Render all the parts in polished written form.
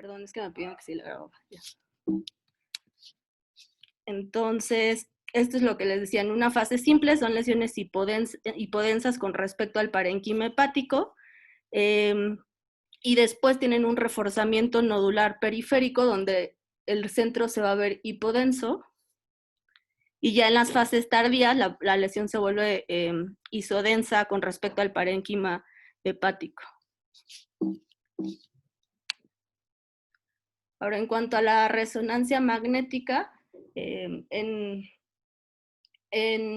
Perdón, es que me pidieron que sí la grababa. Ya. Entonces, esto es lo que les decía, en una fase simple son lesiones hipodensas con respecto al parénquima hepático, y después tienen un reforzamiento nodular periférico donde el centro se va a ver hipodenso, y ya en las fases tardías la lesión se vuelve isodensa con respecto al parénquima hepático. Ahora, en cuanto a la resonancia magnética, en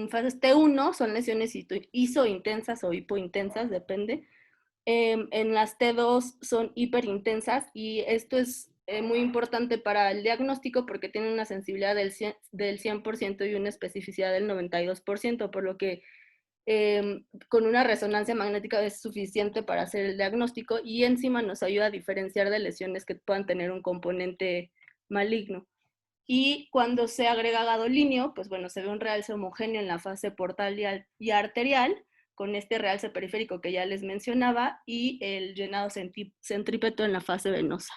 fases T1 son lesiones isointensas o hipointensas, depende. En las T2 son hiperintensas, y esto es muy importante para el diagnóstico porque tiene una sensibilidad del 100% y una especificidad del 92%, por lo que con una resonancia magnética es suficiente para hacer el diagnóstico, y encima nos ayuda a diferenciar de lesiones que puedan tener un componente maligno. Y cuando se agrega gadolínio, pues bueno, se ve un realce homogéneo en la fase portal y arterial, con este realce periférico que ya les mencionaba, y el llenado centrípeto en la fase venosa.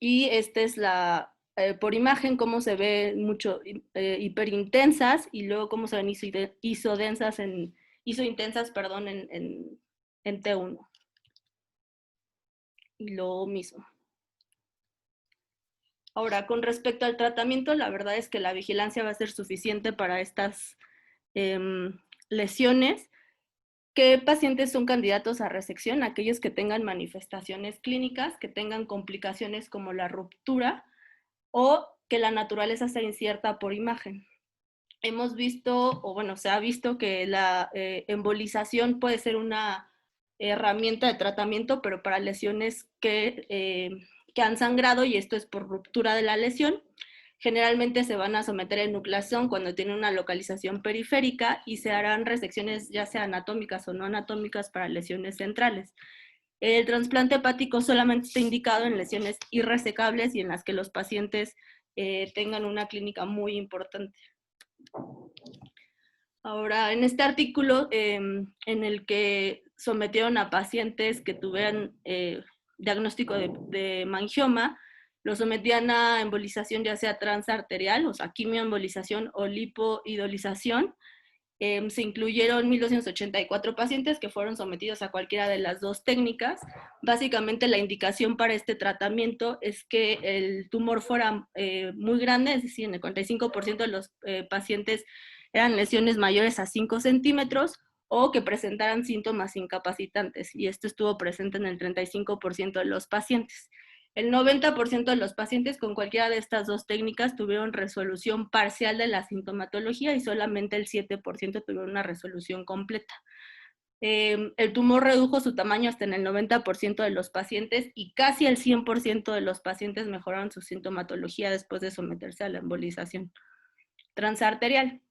Y esta es la, por imagen, cómo se ve mucho hiperintensas, y luego cómo se ven isointensas en T1. Y lo mismo. Ahora, con respecto al tratamiento, la verdad es que la vigilancia va a ser suficiente para estas lesiones. ¿Qué pacientes son candidatos a resección? Aquellos que tengan manifestaciones clínicas, que tengan complicaciones como la ruptura, o que la naturaleza sea incierta por imagen. Hemos visto, o bueno, se ha visto que la embolización puede ser una herramienta de tratamiento, pero para lesiones que han sangrado, y esto es por ruptura de la lesión, generalmente se van a someter a enucleación cuando tiene una localización periférica, y se harán resecciones ya sea anatómicas o no anatómicas para lesiones centrales. El trasplante hepático solamente está indicado en lesiones irresecables y en las que los pacientes tengan una clínica muy importante. Ahora, en este artículo en el que sometieron a pacientes que tuvieran diagnóstico de mangioma, los sometían a embolización ya sea transarterial, o sea, quimioembolización o lipoidolización. Se incluyeron 1.284 pacientes que fueron sometidos a cualquiera de las dos técnicas. Básicamente la indicación para este tratamiento es que el tumor fuera muy grande, es decir, en el 45% de los pacientes eran lesiones mayores a 5 centímetros, o que presentaran síntomas incapacitantes, y esto estuvo presente en el 35% de los pacientes. El 90% de los pacientes con cualquiera de estas dos técnicas tuvieron resolución parcial de la sintomatología, y solamente el 7% tuvieron una resolución completa. El tumor redujo su tamaño hasta en el 90% de los pacientes, y casi el 100% de los pacientes mejoraron su sintomatología después de someterse a la embolización transarterial.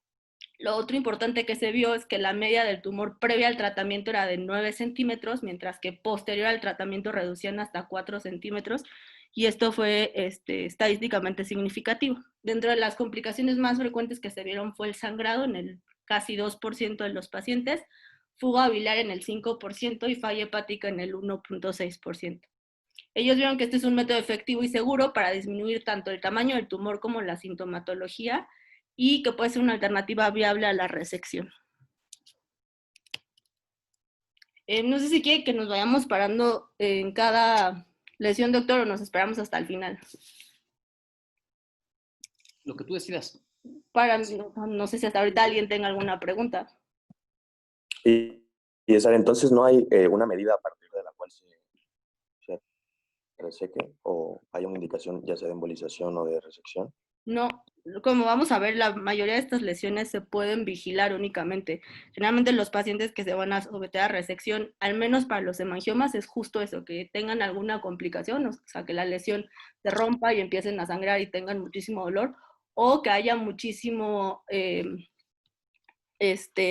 Lo otro importante que se vio es que la media del tumor previa al tratamiento era de 9 centímetros, mientras que posterior al tratamiento reducían hasta 4 centímetros, y esto fue estadísticamente significativo. Dentro de las complicaciones más frecuentes que se vieron fue el sangrado en el casi 2% de los pacientes, fuga biliar en el 5% y falla hepática en el 1.6%. Ellos vieron que este es un método efectivo y seguro para disminuir tanto el tamaño del tumor como la sintomatología, y que puede ser una alternativa viable a la resección. No sé si quiere que nos vayamos parando en cada lesión, doctor, o nos esperamos hasta el final. Lo que tú decidas. No sé si hasta ahorita alguien tenga alguna pregunta. Y esa, entonces no hay una medida a partir de la cual se reseque, o hay una indicación ya sea de embolización o de resección. No, como vamos a ver, la mayoría de estas lesiones se pueden vigilar únicamente. Generalmente los pacientes que se van a someter a resección, al menos para los hemangiomas, es justo eso, que tengan alguna complicación, o sea, que la lesión se rompa y empiecen a sangrar y tengan muchísimo dolor, o que haya muchísimo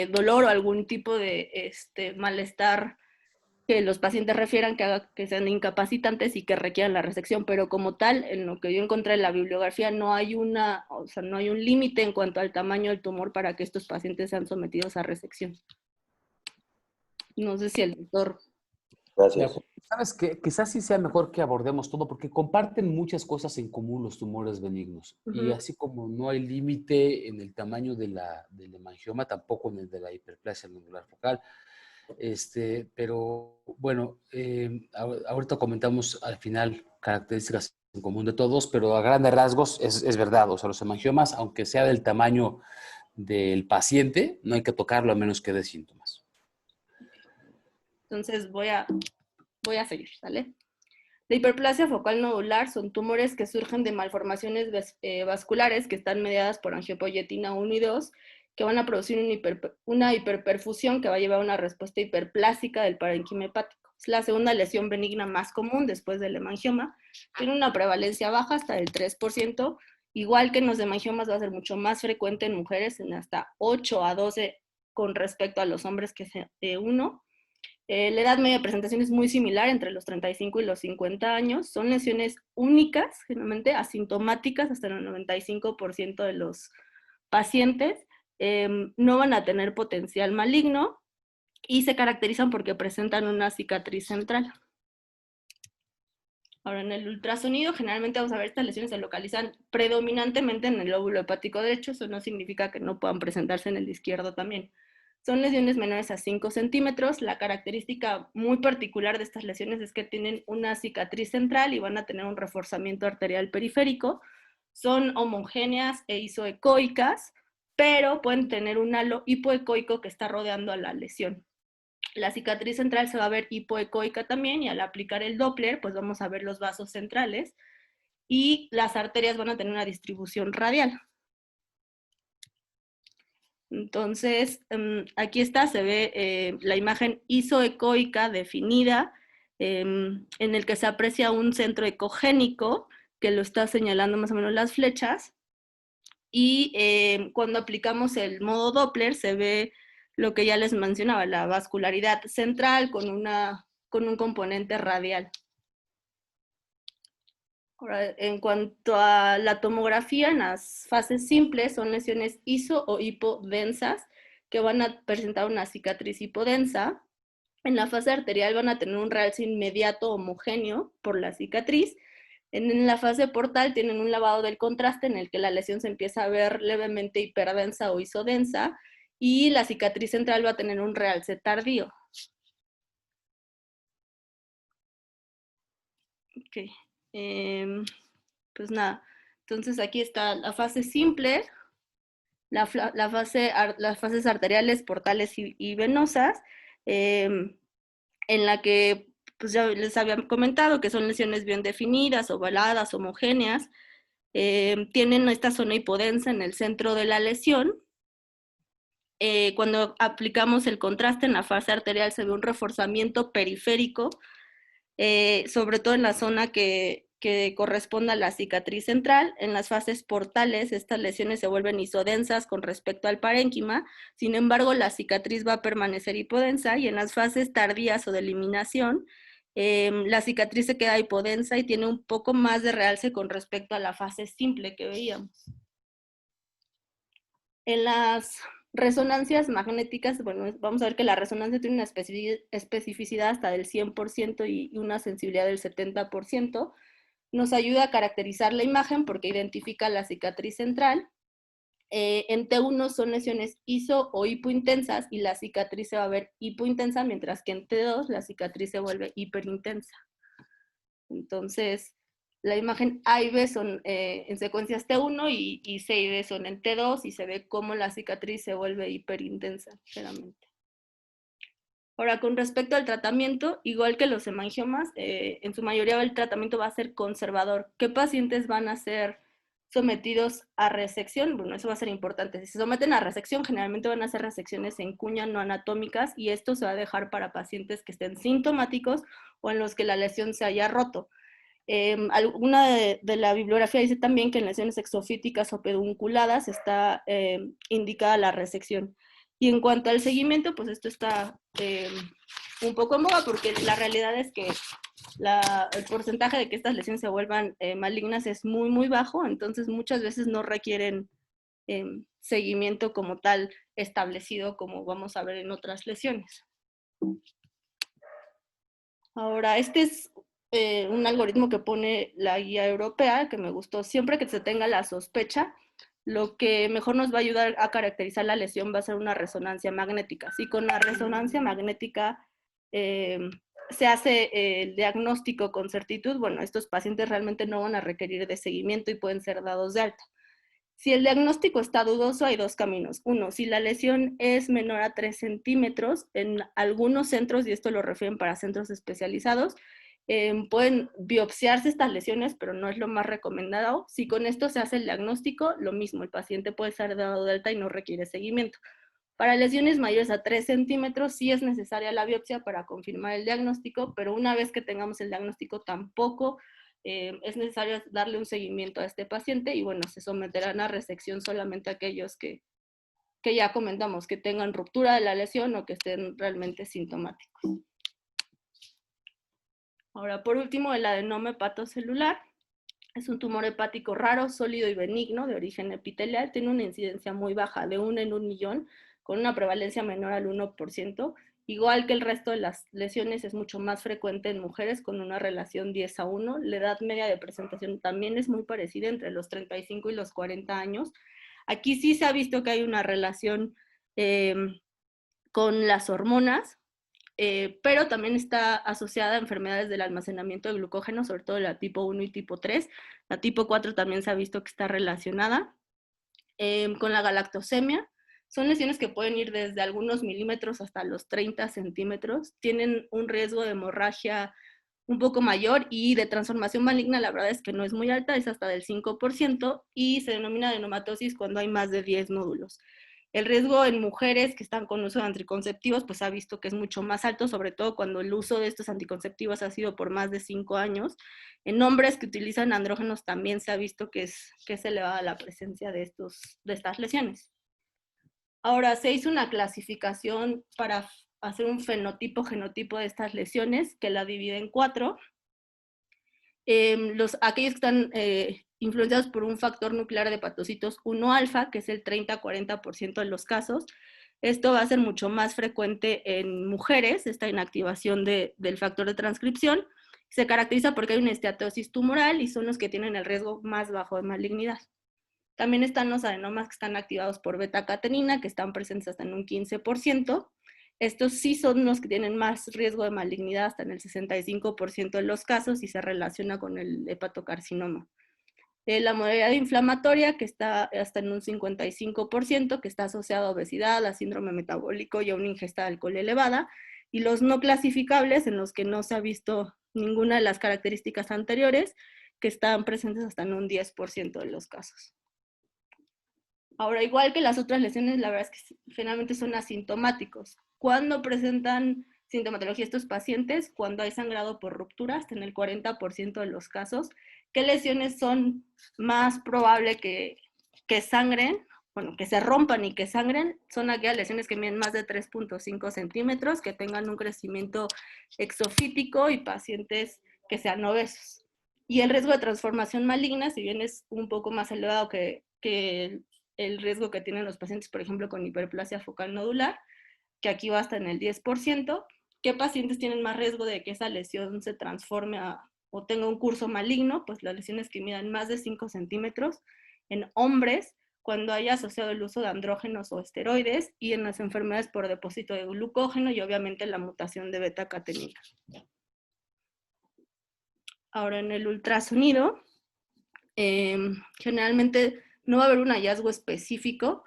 dolor o algún tipo de malestar que los pacientes refieran que haga que sean incapacitantes y que requieran la resección, pero como tal, en lo que yo encontré en la bibliografía, no hay un límite en cuanto al tamaño del tumor para que estos pacientes sean sometidos a resección. No sé si el doctor... De Gracias. acuerdo. ¿Sabes qué? Quizás sí sea mejor que abordemos todo porque comparten muchas cosas en común los tumores benignos. Y Ujú. así como no hay límite en el tamaño del hemangioma, tampoco en el de la hiperplasia nodular focal. Pero bueno, ahorita comentamos al final características en común de todos, pero a grandes rasgos es verdad. O sea, los hemangiomas, aunque sea del tamaño del paciente, no hay que tocarlo a menos que dé síntomas. Entonces voy a seguir, ¿sale? La hiperplasia focal nodular son tumores que surgen de malformaciones vasculares que están mediadas por angiopoyetina 1 y 2, que van a producir una hiperperfusión que va a llevar a una respuesta hiperplásica del parénquima hepático. Es la segunda lesión benigna más común después del hemangioma. Tiene una prevalencia baja hasta del 3%, igual que en los hemangiomas va a ser mucho más frecuente en mujeres, en hasta 8 a 12 con respecto a los hombres, que es 1. La edad media de presentación es muy similar entre los 35 y los 50 años. Son lesiones únicas, generalmente asintomáticas hasta el 95% de los pacientes. No van a tener potencial maligno y se caracterizan porque presentan una cicatriz central. Ahora, en el ultrasonido, generalmente vamos a ver estas lesiones se localizan predominantemente en el lóbulo hepático derecho. Eso no significa que no puedan presentarse en el izquierdo también. Son lesiones menores a 5 centímetros. La característica muy particular de estas lesiones es que tienen una cicatriz central y van a tener un reforzamiento arterial periférico. Son homogéneas e isoecoicas, pero pueden tener un halo hipoecoico que está rodeando a la lesión. La cicatriz central se va a ver hipoecoica también, y al aplicar el Doppler, pues vamos a ver los vasos centrales y las arterias van a tener una distribución radial. Entonces, aquí está, se ve la imagen isoecoica definida, en el que se aprecia un centro ecogénico, que lo está señalando más o menos las flechas, y cuando aplicamos el modo Doppler se ve lo que ya les mencionaba, la vascularidad central con un componente radial. Ahora, en cuanto a la tomografía, en las fases simples son lesiones iso o hipodensas que van a presentar una cicatriz hipodensa. En la fase arterial van a tener un realce inmediato homogéneo por la cicatriz. En la fase portal tienen un lavado del contraste en el que la lesión se empieza a ver levemente hiperdensa o isodensa, y la cicatriz central va a tener un realce tardío. Ok. Pues nada, entonces aquí está la fase simple, las fases arteriales, portales y venosas, en la que pues ya les había comentado que son lesiones bien definidas, ovaladas, homogéneas. Tienen esta zona hipodensa en el centro de la lesión. Cuando aplicamos el contraste en la fase arterial se ve un reforzamiento periférico, sobre todo en la zona que corresponde a la cicatriz central. En las fases portales estas lesiones se vuelven isodensas con respecto al parénquima, sin embargo la cicatriz va a permanecer hipodensa, y en las fases tardías o de eliminación la cicatriz se queda hipodensa y tiene un poco más de realce con respecto a la fase simple que veíamos. En las resonancias magnéticas, bueno, vamos a ver que la resonancia tiene una especificidad hasta del 100% y una sensibilidad del 70%. Nos ayuda a caracterizar la imagen porque identifica la cicatriz central. En T1 son lesiones iso o hipointensas y la cicatriz se va a ver hipointensa, mientras que en T2 la cicatriz se vuelve hiperintensa. Entonces, la imagen A y B son en secuencias T1 y C y D son en T2, y se ve cómo la cicatriz se vuelve hiperintensa, ligeramente. Ahora, con respecto al tratamiento, igual que los hemangiomas, en su mayoría el tratamiento va a ser conservador. ¿Qué pacientes van a ser sometidos a resección? Bueno, eso va a ser importante. Si se someten a resección, generalmente van a ser resecciones en cuña no anatómicas, y esto se va a dejar para pacientes que estén sintomáticos o en los que la lesión se haya roto. Alguna de la bibliografía dice también que en lesiones exofíticas o pedunculadas está indicada la resección. Y en cuanto al seguimiento, pues esto está un poco en boga, porque la realidad es que el porcentaje de que estas lesiones se vuelvan malignas es muy, muy bajo, entonces muchas veces no requieren seguimiento como tal establecido, como vamos a ver en otras lesiones. Ahora, este es un algoritmo que pone la guía europea, que me gustó. Siempre que se tenga la sospecha, lo que mejor nos va a ayudar a caracterizar la lesión va a ser una resonancia magnética. Si con la resonancia magnética se hace el diagnóstico con certitud, bueno, estos pacientes realmente no van a requerir de seguimiento y pueden ser dados de alta. Si el diagnóstico está dudoso, hay dos caminos. Uno, si la lesión es menor a 3 centímetros, en algunos centros, y esto lo refieren para centros especializados, pueden biopsiarse estas lesiones, pero no es lo más recomendado. Si con esto se hace el diagnóstico, lo mismo, el paciente puede ser dado de alta y no requiere seguimiento. Para lesiones mayores a 3 centímetros sí es necesaria la biopsia para confirmar el diagnóstico, pero una vez que tengamos el diagnóstico tampoco es necesario darle un seguimiento a este paciente y bueno, se someterán a resección solamente aquellos que ya comentamos, que tengan ruptura de la lesión o que estén realmente sintomáticos. Ahora, por último, el adenoma hepatocelular. Es un tumor hepático raro, sólido y benigno de origen epitelial. Tiene una incidencia muy baja, de 1 en 1 millón, con una prevalencia menor al 1%. Igual que el resto de las lesiones, es mucho más frecuente en mujeres con una relación 10:1. La edad media de presentación también es muy parecida, entre los 35 y los 40 años. Aquí sí se ha visto que hay una relación con las hormonas, pero también está asociada a enfermedades del almacenamiento de glucógeno, sobre todo la tipo 1 y tipo 3. La tipo 4 también se ha visto que está relacionada con la galactosemia. Son lesiones que pueden ir desde algunos milímetros hasta los 30 centímetros. Tienen un riesgo de hemorragia un poco mayor y de transformación maligna, la verdad es que no es muy alta, es hasta del 5%, y se denomina adenomatosis cuando hay más de 10 nódulos. El riesgo en mujeres que están con uso de anticonceptivos, pues ha visto que es mucho más alto, sobre todo cuando el uso de estos anticonceptivos ha sido por más de 5 años. En hombres que utilizan andrógenos también se ha visto que es elevada la presencia de estas lesiones. Ahora, se hizo una clasificación para hacer un fenotipo-genotipo de estas lesiones, que la divide en 4. Aquellos que están influenciados por un factor nuclear de hepatocitos 1 alfa, que es el 30-40% de los casos. Esto va a ser mucho más frecuente en mujeres, esta inactivación del factor de transcripción. Se caracteriza porque hay una esteatosis tumoral y son los que tienen el riesgo más bajo de malignidad. También están los adenomas que están activados por beta-catenina, que están presentes hasta en un 15%. Estos sí son los que tienen más riesgo de malignidad, hasta en el 65% de los casos, y se relaciona con el hepatocarcinoma. La modalidad inflamatoria, que está hasta en un 55%, que está asociada a obesidad, a síndrome metabólico y a una ingesta de alcohol elevada. Y los no clasificables, en los que no se ha visto ninguna de las características anteriores, que están presentes hasta en un 10% de los casos. Ahora, igual que las otras lesiones, la verdad es que generalmente son asintomáticos. ¿Cuándo presentan sintomatología estos pacientes? Cuando hay sangrado por ruptura, hasta en el 40% de los casos. ¿Qué lesiones son más probable que sangren? Bueno, que se rompan y que sangren. Son aquellas lesiones que miden más de 3.5 centímetros, que tengan un crecimiento exofítico y pacientes que sean obesos. Y el riesgo de transformación maligna, si bien es un poco más elevado que el riesgo que tienen los pacientes, por ejemplo, con hiperplasia focal nodular, que aquí va hasta en el 10%. ¿Qué pacientes tienen más riesgo de que esa lesión se transforme o tenga un curso maligno? Pues las lesiones que midan más de 5 centímetros en hombres, cuando haya asociado el uso de andrógenos o esteroides, y en las enfermedades por depósito de glucógeno y obviamente la mutación de beta-catenina. Ahora, en el ultrasonido, generalmente no va a haber un hallazgo específico.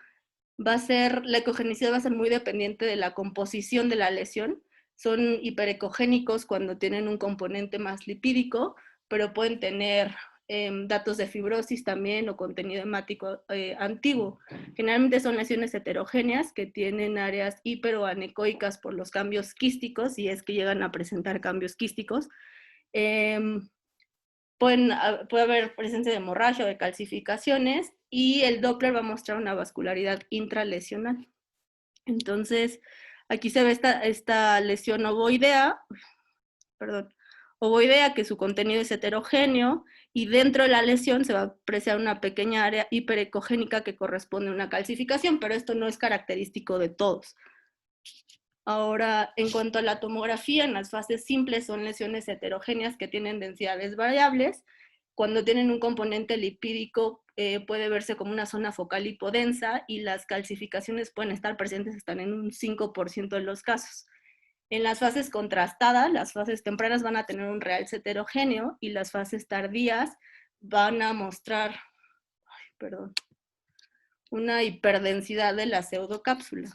La ecogenicidad va a ser muy dependiente de la composición de la lesión. Son hiperecogénicos cuando tienen un componente más lipídico, pero pueden tener datos de fibrosis también o contenido hemático antiguo. Generalmente son lesiones heterogéneas que tienen áreas hiperoanecoicas por los cambios quísticos, si es que llegan a presentar cambios quísticos. Puede haber presencia de hemorragia o de calcificaciones, y el Doppler va a mostrar una vascularidad intralesional. Entonces, aquí se ve esta lesión ovoidea, que su contenido es heterogéneo, y dentro de la lesión se va a apreciar una pequeña área hiperecogénica que corresponde a una calcificación, pero esto no es característico de todos. Ahora, en cuanto a la tomografía, en las fases simples son lesiones heterogéneas que tienen densidades variables. Cuando tienen un componente lipídico puede verse como una zona focal hipodensa y las calcificaciones pueden estar presentes hasta en un 5% de los casos. En las fases contrastadas, las fases tempranas van a tener un realce heterogéneo y las fases tardías van a mostrar, una hiperdensidad de la pseudocápsula.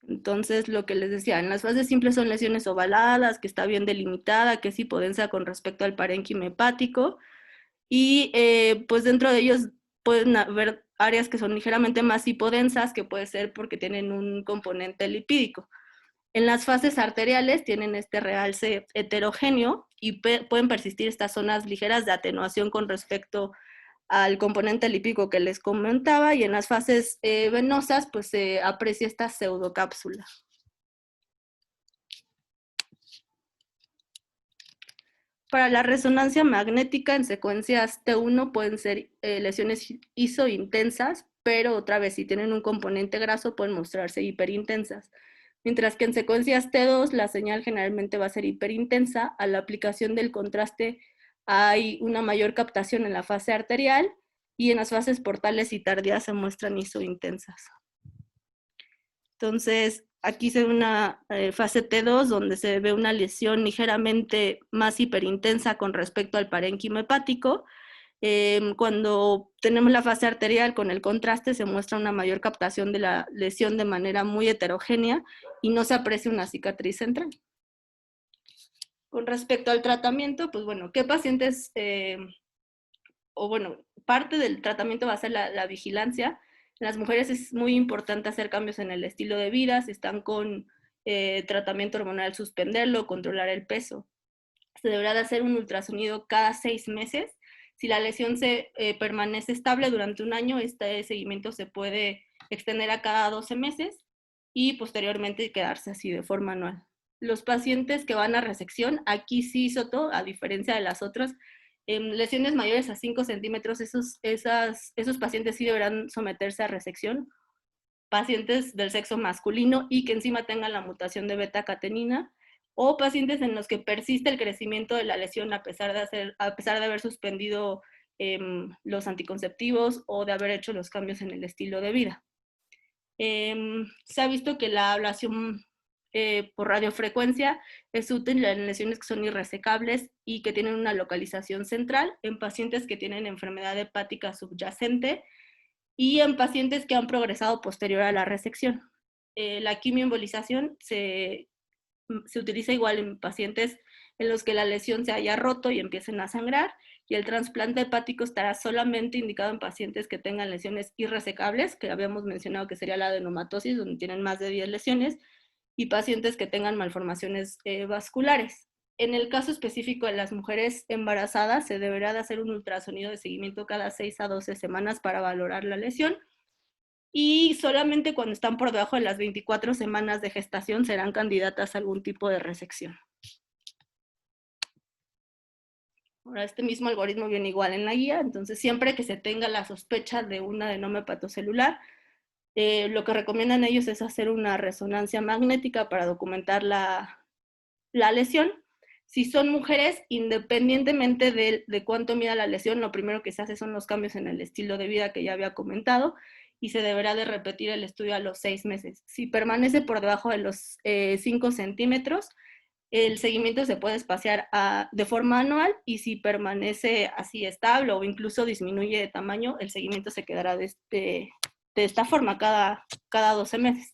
Entonces, lo que les decía, en las fases simples son lesiones ovaladas, que está bien delimitada, que es hipodensa con respecto al parénquima hepático, y pues dentro de ellos pueden haber áreas que son ligeramente más hipodensas, que puede ser porque tienen un componente lipídico. En las fases arteriales tienen este realce heterogéneo y pueden persistir estas zonas ligeras de atenuación con respecto al componente lipídico que les comentaba, y en las fases venosas pues se aprecia esta pseudocápsula. Para la resonancia magnética en secuencias T1 pueden ser lesiones isointensas, pero otra vez si tienen un componente graso pueden mostrarse hiperintensas. Mientras que en secuencias T2 la señal generalmente va a ser hiperintensa. A la aplicación del contraste hay una mayor captación en la fase arterial y en las fases portales y tardías se muestran isointensas. Entonces, aquí se ve una fase T2 donde se ve una lesión ligeramente más hiperintensa con respecto al parénquima hepático. Cuando tenemos la fase arterial con el contraste se muestra una mayor captación de la lesión de manera muy heterogénea y no se aprecia una cicatriz central. Con respecto al tratamiento, pues bueno, ¿qué pacientes, parte del tratamiento va a ser la vigilancia? En las mujeres es muy importante hacer cambios en el estilo de vida, si están con tratamiento hormonal, suspenderlo, controlar el peso. Se deberá de hacer un ultrasonido cada 6 meses. Si la lesión se permanece estable durante un año, este seguimiento se puede extender a cada 12 meses y posteriormente quedarse así de forma anual. Los pacientes que van a resección, aquí sí, Soto, a diferencia de las otras, lesiones mayores a 5 centímetros, esos pacientes sí deberán someterse a resección. Pacientes del sexo masculino y que encima tengan la mutación de beta-catenina, o pacientes en los que persiste el crecimiento de la lesión a pesar de haber suspendido los anticonceptivos o de haber hecho los cambios en el estilo de vida. Se ha visto que la ablación por radiofrecuencia es útil en lesiones que son irresecables y que tienen una localización central, en pacientes que tienen enfermedad hepática subyacente y en pacientes que han progresado posterior a la resección. La quimioembolización se utiliza igual en pacientes en los que la lesión se haya roto y empiecen a sangrar, y el trasplante hepático estará solamente indicado en pacientes que tengan lesiones irresecables, que habíamos mencionado que sería la adenomatosis, donde tienen más de 10 lesiones, y pacientes que tengan malformaciones vasculares. En el caso específico de las mujeres embarazadas, se deberá de hacer un ultrasonido de seguimiento cada 6 a 12 semanas para valorar la lesión, y solamente cuando están por debajo de las 24 semanas de gestación serán candidatas a algún tipo de resección. Ahora, este mismo algoritmo viene igual en la guía, entonces siempre que se tenga la sospecha de un adenoma hepatocelular, lo que recomiendan ellos es hacer una resonancia magnética para documentar la lesión. Si son mujeres, independientemente de cuánto mida la lesión, lo primero que se hace son los cambios en el estilo de vida que ya había comentado, y se deberá de repetir el estudio a los 6 meses. Si permanece por debajo de los 5 centímetros, el seguimiento se puede espaciar de forma anual, y si permanece así estable o incluso disminuye de tamaño, el seguimiento se quedará de esta forma cada 12 meses.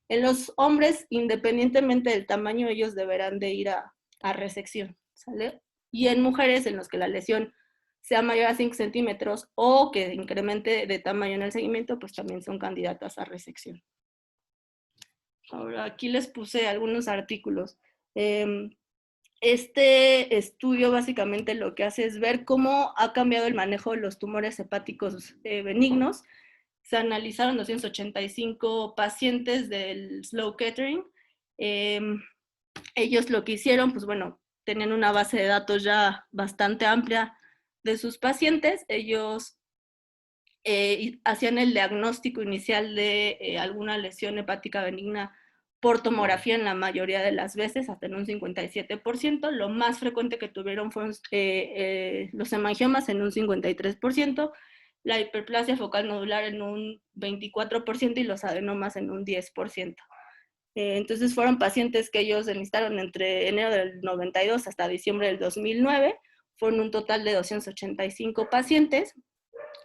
En los hombres, independientemente del tamaño, ellos deberán de ir a resección, ¿sale? Y en mujeres en los que la lesión sea mayor a 5 centímetros o que incremente de tamaño en el seguimiento, pues también son candidatas a resección. Ahora, aquí les puse algunos artículos. Este estudio básicamente lo que hace es ver cómo ha cambiado el manejo de los tumores hepáticos benignos. Se analizaron 285 pacientes del Slow Kettering. Ellos lo que hicieron, pues bueno, tenían una base de datos ya bastante amplia de sus pacientes. Ellos y hacían el diagnóstico inicial de alguna lesión hepática benigna por tomografía en la mayoría de las veces, hasta en un 57%. Lo más frecuente que tuvieron fueron los hemangiomas en un 53%, la hiperplasia focal nodular en un 24% y los adenomas en un 10%. Entonces fueron pacientes que ellos enlistaron entre enero del 92 hasta diciembre del 2009. Fueron un total de 285 pacientes.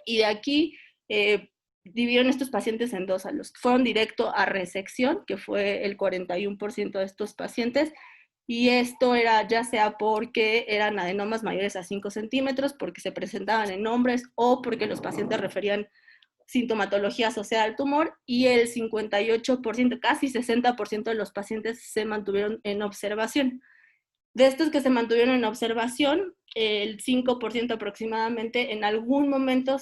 Y de aquí dividieron estos pacientes en dos: a los que fueron directo a resección, que fue el 41% de estos pacientes, y esto era ya sea porque eran adenomas mayores a 5 centímetros, porque se presentaban en hombres o porque los pacientes referían sintomatología asociada al tumor, y el 58%, casi 60% de los pacientes se mantuvieron en observación. De estos que se mantuvieron en observación, el 5% aproximadamente en algún momento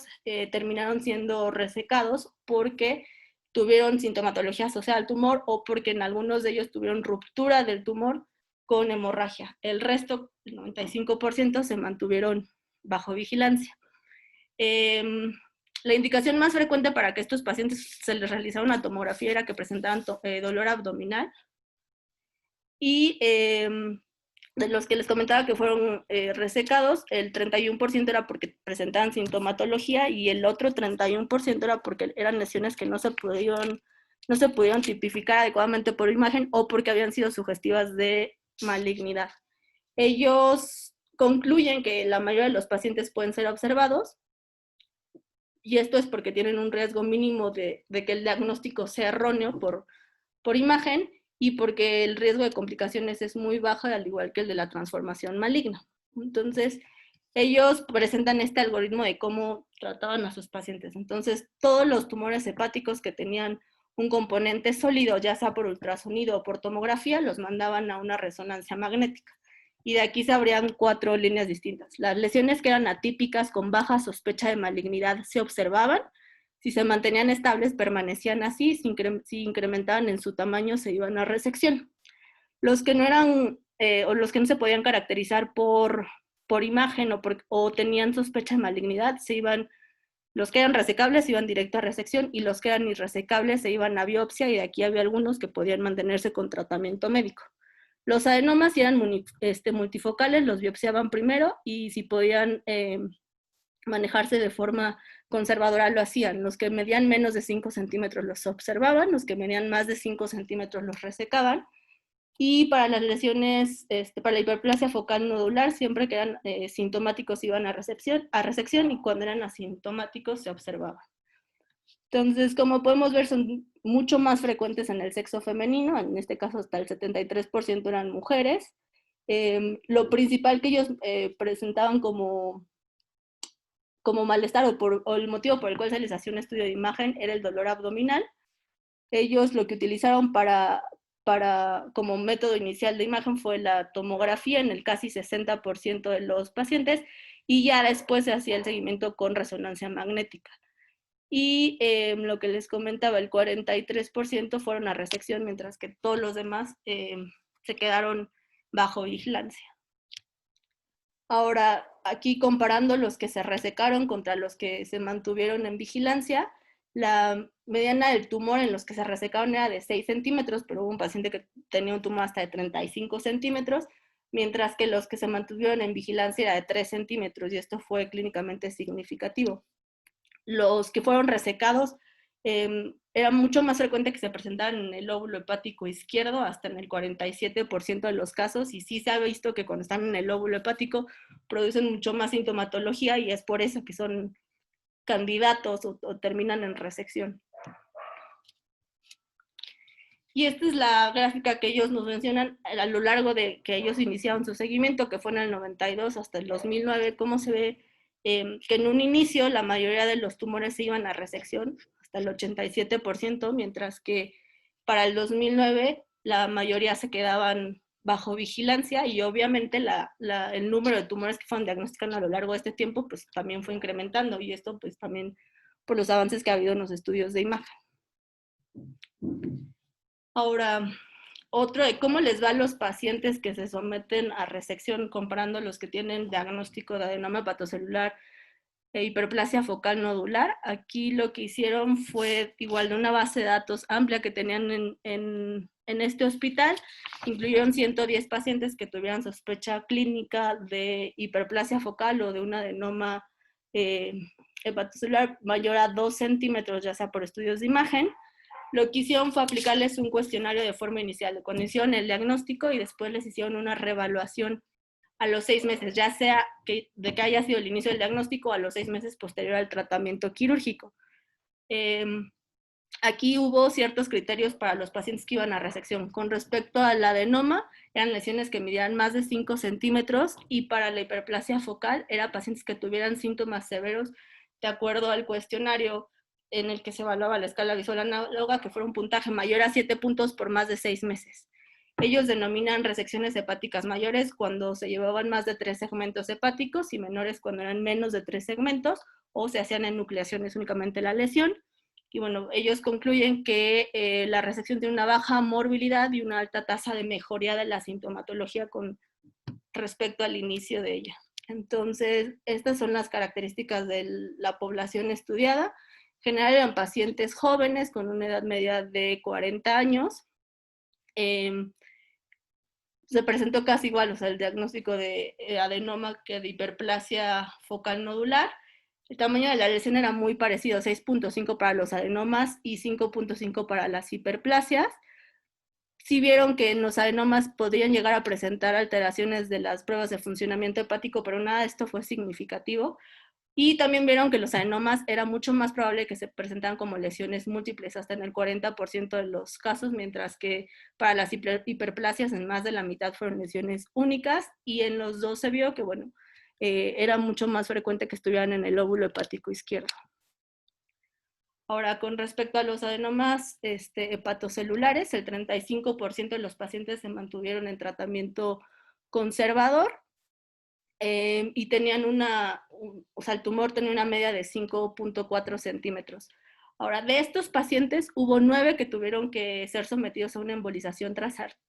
terminaron siendo resecados porque tuvieron sintomatología asociada al tumor o porque en algunos de ellos tuvieron ruptura del tumor con hemorragia. El resto, el 95%, se mantuvieron bajo vigilancia. La indicación más frecuente para que estos pacientes se les realizara una tomografía era que presentaban dolor abdominal, y de los que les comentaba que fueron resecados, el 31% era porque presentaban sintomatología y el otro 31% era porque eran lesiones que no se pudieron tipificar adecuadamente por imagen o porque habían sido sugestivas de malignidad. Ellos concluyen que la mayoría de los pacientes pueden ser observados, y esto es porque tienen un riesgo mínimo de que el diagnóstico sea erróneo por imagen, y porque el riesgo de complicaciones es muy bajo, al igual que el de la transformación maligna. Entonces, ellos presentan este algoritmo de cómo trataban a sus pacientes. Entonces, todos los tumores hepáticos que tenían un componente sólido, ya sea por ultrasonido o por tomografía, los mandaban a una resonancia magnética. Y de aquí se abrían 4 líneas distintas. Las lesiones que eran atípicas, con baja sospecha de malignidad, se observaban. Si se mantenían estables, permanecían así. Si incrementaban en su tamaño, se iban a resección. Los que no eran, o los que no se podían caracterizar por imagen o tenían sospecha de malignidad, los que eran resecables iban directo a resección, y los que eran irresecables se iban a biopsia, y de aquí había algunos que podían mantenerse con tratamiento médico. Los adenomas, si eran multifocales, los biopsiaban primero, y si podían manejarse de forma conservadora lo hacían. Los que medían menos de 5 centímetros los observaban, los que medían más de 5 centímetros los resecaban, y para las lesiones, para la hiperplasia focal nodular, siempre que eran sintomáticos iban a resección, y cuando eran asintomáticos se observaban. Entonces, como podemos ver, son mucho más frecuentes en el sexo femenino. En este caso hasta el 73% eran mujeres. Lo principal que ellos presentaban como malestar, o el motivo por el cual se les hacía un estudio de imagen, era el dolor abdominal. Ellos lo que utilizaron como método inicial de imagen fue la tomografía en el casi 60% de los pacientes, y ya después se hacía el seguimiento con resonancia magnética. Y lo que les comentaba, el 43% fueron a resección, mientras que todos los demás se quedaron bajo vigilancia. Ahora, aquí comparando los que se resecaron contra los que se mantuvieron en vigilancia, la mediana del tumor en los que se resecaron era de 6 centímetros, pero hubo un paciente que tenía un tumor hasta de 35 centímetros, mientras que los que se mantuvieron en vigilancia era de 3 centímetros, y esto fue clínicamente significativo. Los que fueron resecados, era mucho más frecuente que se presentaran en el lóbulo hepático izquierdo, hasta en el 47% de los casos, y sí se ha visto que cuando están en el lóbulo hepático producen mucho más sintomatología, y es por eso que son candidatos o terminan en resección. Y esta es la gráfica que ellos nos mencionan a lo largo de que ellos iniciaron su seguimiento, que fue en el 92 hasta el 2009, cómo se ve que en un inicio la mayoría de los tumores se iban a resección, hasta el 87%, mientras que para el 2009 la mayoría se quedaban bajo vigilancia, y obviamente el número de tumores que fueron diagnosticados a lo largo de este tiempo pues también fue incrementando, y esto pues también por los avances que ha habido en los estudios de imagen. Ahora, otro de cómo les va a los pacientes que se someten a resección, comparando los que tienen diagnóstico de adenoma hepatocelular hiperplasia focal nodular. Aquí lo que hicieron fue igual de una base de datos amplia que tenían en este hospital. Incluyeron 110 pacientes que tuvieran sospecha clínica de hiperplasia focal o de un adenoma hepatocelular mayor a 2 centímetros, ya sea por estudios de imagen. Lo que hicieron fue aplicarles un cuestionario de forma inicial, cuando hicieron el diagnóstico, y después les hicieron una reevaluación a los 6 meses, ya sea de que haya sido el inicio del diagnóstico o a los 6 meses posterior al tratamiento quirúrgico. Aquí hubo ciertos criterios para los pacientes que iban a resección. Con respecto al adenoma, eran lesiones que midieran más de 5 centímetros, y para la hiperplasia focal, eran pacientes que tuvieran síntomas severos, de acuerdo al cuestionario en el que se evaluaba la escala visual análoga, que fuera un puntaje mayor a 7 puntos por más de 6 meses. Ellos denominan resecciones hepáticas mayores cuando se llevaban más de 3 segmentos hepáticos, y menores cuando eran menos de 3 segmentos, o se hacían enucleaciones únicamente la lesión. Y bueno, ellos concluyen que la resección tiene una baja morbilidad y una alta tasa de mejoría de la sintomatología con respecto al inicio de ella. Entonces, estas son las características de la población estudiada. En general eran pacientes jóvenes con una edad media de 40 años. Se presentó casi igual, o sea, el diagnóstico de adenoma que de hiperplasia focal nodular. El tamaño de la lesión era muy parecido, 6.5 para los adenomas y 5.5 para las hiperplasias. Sí vieron que en los adenomas podrían llegar a presentar alteraciones de las pruebas de funcionamiento hepático, pero nada de esto fue significativo. Y también vieron que los adenomas era mucho más probable que se presentaran como lesiones múltiples, hasta en el 40% de los casos, mientras que para las hiperplasias en más de la mitad fueron lesiones únicas, y en los dos se vio que, bueno, era mucho más frecuente que estuvieran en el lóbulo hepático izquierdo. Ahora, con respecto a los adenomas hepatocelulares, el 35% de los pacientes se mantuvieron en tratamiento conservador, y tenían o sea, el tumor tenía una media de 5.4 centímetros. Ahora, de estos pacientes, hubo 9 que tuvieron que ser sometidos a una embolización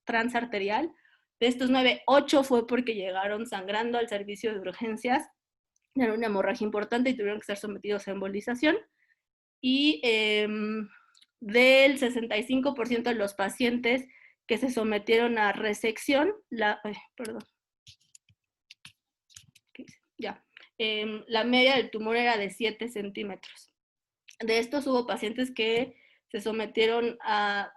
transarterial. De estos 9, 8 fue porque llegaron sangrando al servicio de urgencias, era una hemorragia importante y tuvieron que ser sometidos a embolización. Y del 65% de los pacientes que se sometieron a resección, la media del tumor era de 7 centímetros. De estos hubo pacientes que se sometieron a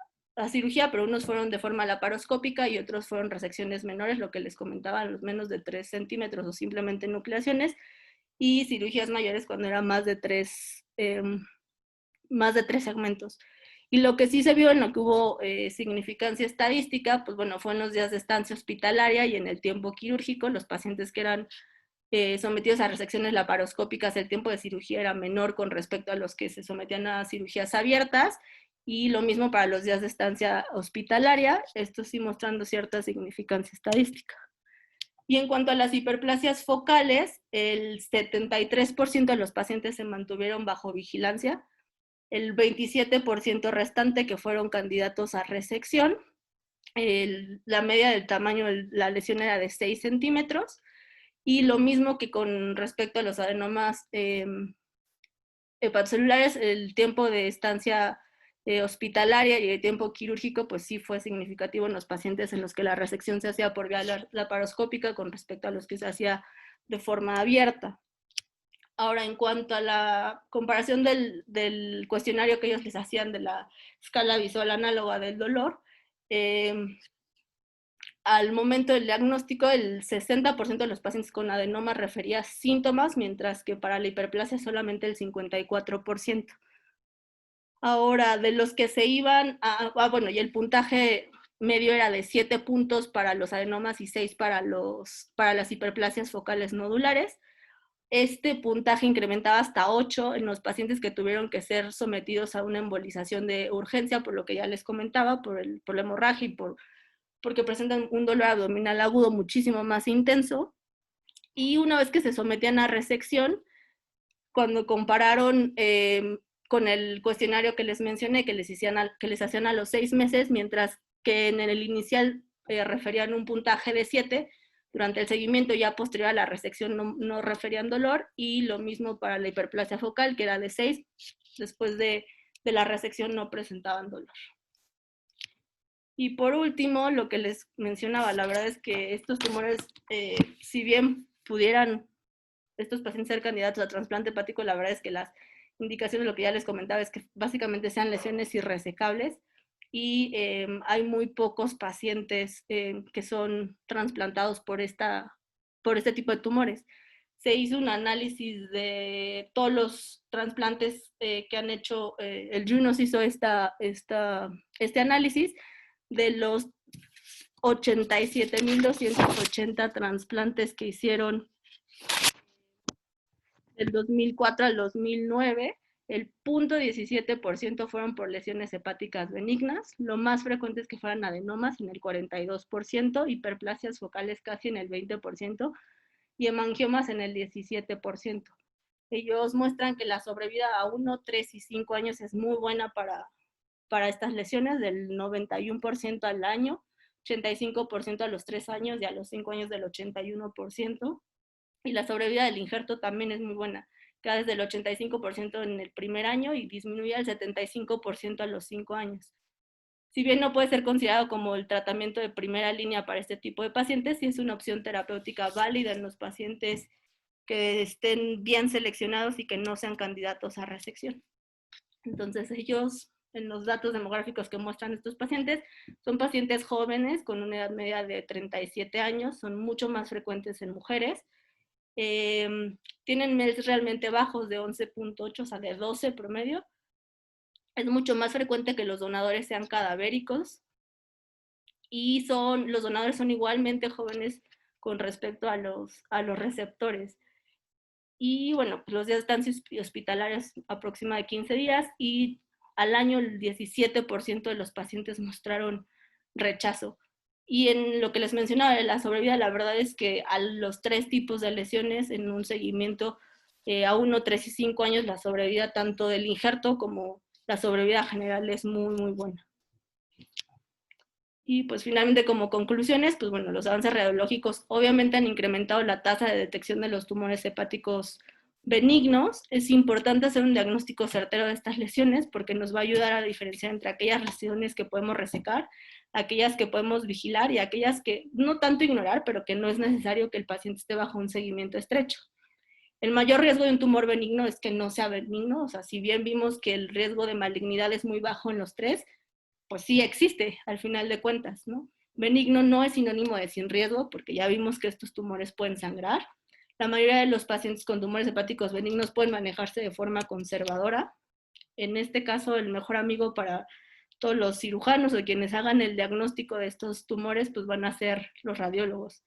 cirugía, pero unos fueron de forma laparoscópica y otros fueron resecciones menores, lo que les comentaba, los menos de 3 centímetros o simplemente nucleaciones, y cirugías mayores cuando era más de 3 segmentos. Y lo que sí se vio en lo que hubo significancia estadística, pues bueno, fue en los días de estancia hospitalaria y en el tiempo quirúrgico. Los pacientes que eran sometidos a resecciones laparoscópicas, el tiempo de cirugía era menor con respecto a los que se sometían a cirugías abiertas, y lo mismo para los días de estancia hospitalaria, esto sí mostrando cierta significancia estadística. Y en cuanto a las hiperplasias focales, el 73% de los pacientes se mantuvieron bajo vigilancia, el 27% restante que fueron candidatos a resección, la media del tamaño de la lesión era de 6 centímetros, y lo mismo que con respecto a los adenomas hepatocelulares, el tiempo de estancia hospitalaria y el tiempo quirúrgico, pues sí fue significativo en los pacientes en los que la resección se hacía por vía laparoscópica con respecto a los que se hacía de forma abierta. Ahora, en cuanto a la comparación del cuestionario que ellos les hacían de la escala visual análoga del dolor, al momento del diagnóstico, el 60% de los pacientes con adenoma refería síntomas, mientras que para la hiperplasia solamente el 54%. Ahora, de los que se iban bueno, y el puntaje medio era de 7 puntos para los adenomas y 6 para las hiperplasias focales nodulares. Este puntaje incrementaba hasta 8 en los pacientes que tuvieron que ser sometidos a una embolización de urgencia, por lo que ya les comentaba, por la hemorragia y porque presentan un dolor abdominal agudo muchísimo más intenso. Y una vez que se sometían a resección, cuando compararon con el cuestionario que les mencioné, que les hacían a los 6 meses, mientras que en el inicial referían un puntaje de 7, durante el seguimiento ya posterior a la resección no referían dolor, y lo mismo para la hiperplasia focal, que era de 6, después de la resección no presentaban dolor. Y por último, lo que les mencionaba, la verdad es que estos tumores, si bien pudieran estos pacientes ser candidatos a trasplante hepático, la verdad es que las indicaciones, lo que ya les comentaba, es que básicamente sean lesiones irresecables, y hay muy pocos pacientes que son trasplantados por este tipo de tumores. Se hizo un análisis de todos los trasplantes que han hecho, el JUNOS hizo este análisis de los 87.280 trasplantes que hicieron del 2004 al 2009, el 0.17% fueron por lesiones hepáticas benignas. Lo más frecuente es que fueran adenomas en el 42%, hiperplasias focales casi en el 20% y hemangiomas en el 17%. Ellos muestran que la sobrevida a 1, 3 y 5 años es muy buena para estas lesiones, del 91% al año, 85% a los 3 años y a los 5 años del 81%. Y la sobrevida del injerto también es muy buena, queda desde el 85% en el primer año y disminuye al 75% a los 5 años. Si bien no puede ser considerado como el tratamiento de primera línea para este tipo de pacientes, sí es una opción terapéutica válida en los pacientes que estén bien seleccionados y que no sean candidatos a resección. Entonces ellos, en los datos demográficos que muestran estos pacientes, son pacientes jóvenes con una edad media de 37 años, son mucho más frecuentes en mujeres, tienen MELs realmente bajos de 11.8, o sea, de 12 promedio. Es mucho más frecuente que los donadores sean cadavéricos, y los donadores son igualmente jóvenes con respecto a los receptores. Y bueno, pues los días de estancia hospitalarios aproximadamente de 15 días, y al año el 17% de los pacientes mostraron rechazo. Y en lo que les mencionaba de la sobrevida, la verdad es que a los 3 tipos de lesiones en un seguimiento a 1, 3 y 5 años, la sobrevida tanto del injerto como la sobrevida general es muy, muy buena. Y pues finalmente, como conclusiones, pues bueno, los avances radiológicos obviamente han incrementado la tasa de detección de los tumores hepáticos benignos. Es importante hacer un diagnóstico certero de estas lesiones porque nos va a ayudar a diferenciar entre aquellas lesiones que podemos resecar, aquellas que podemos vigilar y aquellas que no tanto ignorar, pero que no es necesario que el paciente esté bajo un seguimiento estrecho. El mayor riesgo de un tumor benigno es que no sea benigno, o sea, si bien vimos que el riesgo de malignidad es muy bajo en los 3, pues sí existe al final de cuentas, ¿no? Benigno no es sinónimo de sin riesgo, porque ya vimos que estos tumores pueden sangrar. La mayoría de los pacientes con tumores hepáticos benignos pueden manejarse de forma conservadora. En este caso, el mejor amigo para todos los cirujanos o quienes hagan el diagnóstico de estos tumores, pues van a ser los radiólogos.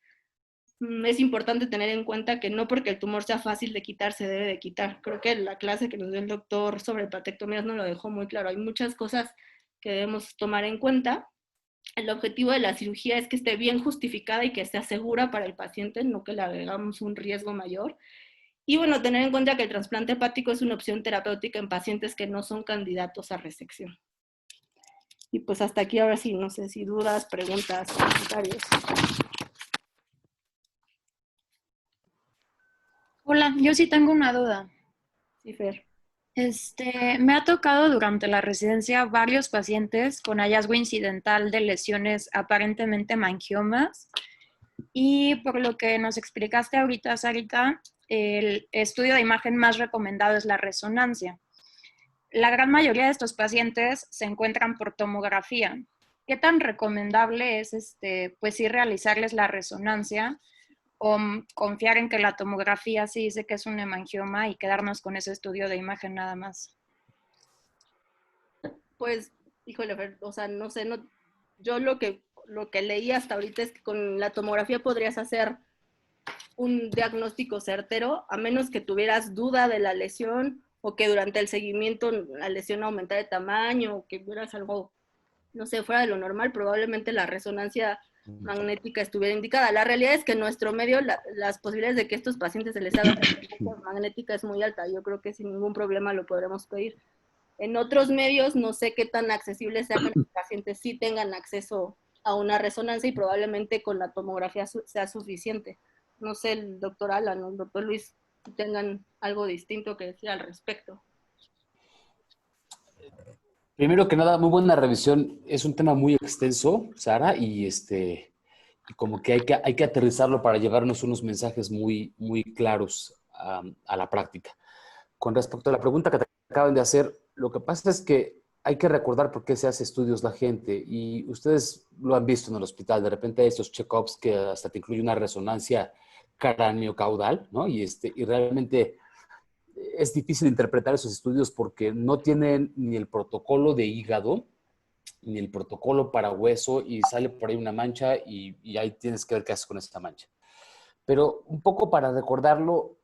Es importante tener en cuenta que no porque el tumor sea fácil de quitar, se debe de quitar. Creo que la clase que nos dio el doctor sobre hepatectomías nos lo dejó muy claro. Hay muchas cosas que debemos tomar en cuenta. El objetivo de la cirugía es que esté bien justificada y que sea segura para el paciente, no que le agregamos un riesgo mayor. Y bueno, tener en cuenta que el trasplante hepático es una opción terapéutica en pacientes que no son candidatos a resección. Y pues hasta aquí, ahora sí, no sé si dudas, preguntas, comentarios. Hola, yo sí tengo una duda. Sí, Fer. Me ha tocado durante la residencia varios pacientes con hallazgo incidental de lesiones aparentemente mangiomas, y por lo que nos explicaste ahorita, Sarita, el estudio de imagen más recomendado es la resonancia. La gran mayoría de estos pacientes se encuentran por tomografía. ¿Qué tan recomendable es pues sí realizarles la resonancia, o confiar en que la tomografía sí dice que es un hemangioma y quedarnos con ese estudio de imagen nada más? Pues, híjole, Fer, o sea, no sé, no, yo lo que leí hasta ahorita es que con la tomografía podrías hacer un diagnóstico certero, a menos que tuvieras duda de la lesión o que durante el seguimiento la lesión aumentara de tamaño o que vieras algo, no sé, fuera de lo normal. Probablemente la resonancia magnética estuviera indicada. La realidad es que en nuestro medio las posibilidades de que estos pacientes se les haga resonancia magnética es muy alta. Yo creo que sin ningún problema lo podremos pedir. En otros medios no sé qué tan accesible sea que los pacientes sí tengan acceso a una resonancia y probablemente con la tomografía sea suficiente. No sé, el doctor Alan o el doctor Luis tengan algo distinto que decir al respecto. Primero que nada, muy buena revisión. Es un tema muy extenso, Sara, y como que hay que aterrizarlo para llevarnos unos mensajes muy, muy claros a la práctica. Con respecto a la pregunta que te acaban de hacer, lo que pasa es que hay que recordar por qué se hace estudios la gente, y ustedes lo han visto en el hospital. De repente hay estos check-ups que hasta te incluye una resonancia cráneo-caudal, ¿no? Y realmente es difícil interpretar esos estudios porque no tienen ni el protocolo de hígado, ni el protocolo para hueso, y sale por ahí una mancha y ahí tienes que ver qué haces con esta mancha. Pero un poco para recordarlo,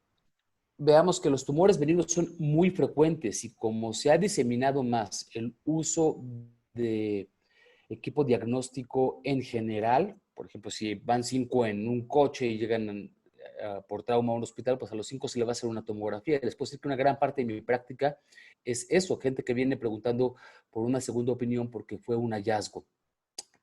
veamos que los tumores benignos son muy frecuentes, y como se ha diseminado más el uso de equipo diagnóstico en general, por ejemplo, si van 5 en un coche y llegan por trauma a un hospital, pues a los 5 se le va a hacer una tomografía. Les puedo decir que una gran parte de mi práctica es eso, gente que viene preguntando por una segunda opinión porque fue un hallazgo.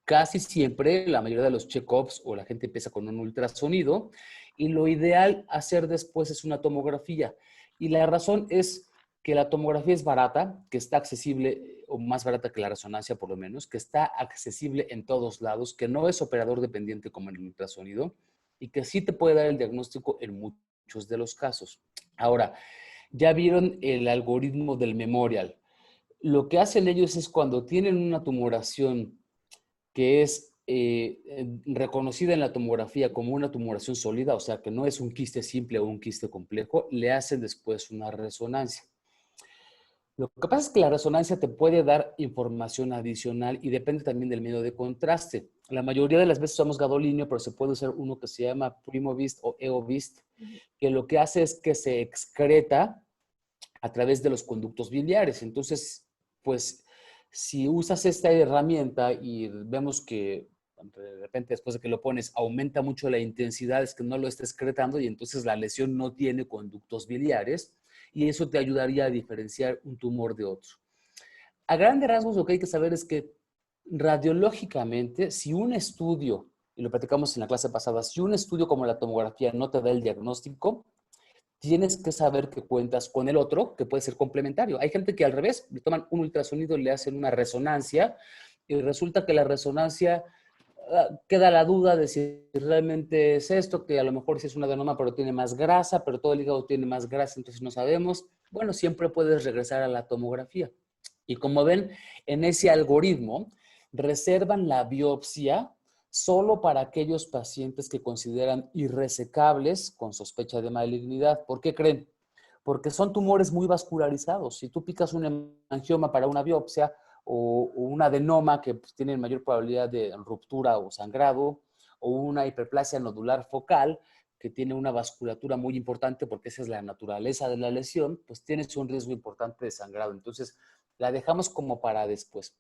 Casi siempre, la mayoría de los check-ups o la gente empieza con un ultrasonido, y lo ideal hacer después es una tomografía. Y la razón es que la tomografía es barata, que está accesible, o más barata que la resonancia por lo menos, que está accesible en todos lados, que no es operador dependiente como en el ultrasonido, y que sí te puede dar el diagnóstico en muchos de los casos. Ahora, ya vieron el algoritmo del Memorial. Lo que hacen ellos es, cuando tienen una tumoración que es reconocida en la tomografía como una tumoración sólida, o sea que no es un quiste simple o un quiste complejo, le hacen después una resonancia. Lo que pasa es que la resonancia te puede dar información adicional y depende también del medio de contraste. La mayoría de las veces usamos gadolinio, pero se puede usar uno que se llama Primovist o Eovist, que lo que hace es que se excreta a través de los conductos biliares. Entonces, pues, si usas esta herramienta y vemos que de repente después de que lo pones aumenta mucho la intensidad, es que no lo está excretando y entonces la lesión no tiene conductos biliares, y eso te ayudaría a diferenciar un tumor de otro. A grandes rasgos, lo que hay que saber es que radiológicamente, si un estudio, y lo platicamos en la clase pasada, si un estudio como la tomografía no te da el diagnóstico, tienes que saber que cuentas con el otro, que puede ser complementario. Hay gente que al revés, le toman un ultrasonido, le hacen una resonancia, y resulta que la resonancia queda la duda de si realmente es esto, que a lo mejor sí es un adenoma, pero tiene más grasa, pero todo el hígado tiene más grasa, entonces no sabemos. Bueno, siempre puedes regresar a la tomografía. Y como ven, en ese algoritmo reservan la biopsia solo para aquellos pacientes que consideran irresecables con sospecha de malignidad. ¿Por qué creen? Porque son tumores muy vascularizados. Si tú picas un hemangioma para una biopsia, o un adenoma que pues, tiene mayor probabilidad de ruptura o sangrado, o una hiperplasia nodular focal que tiene una vasculatura muy importante, porque esa es la naturaleza de la lesión, pues tienes un riesgo importante de sangrado. Entonces, la dejamos como para después.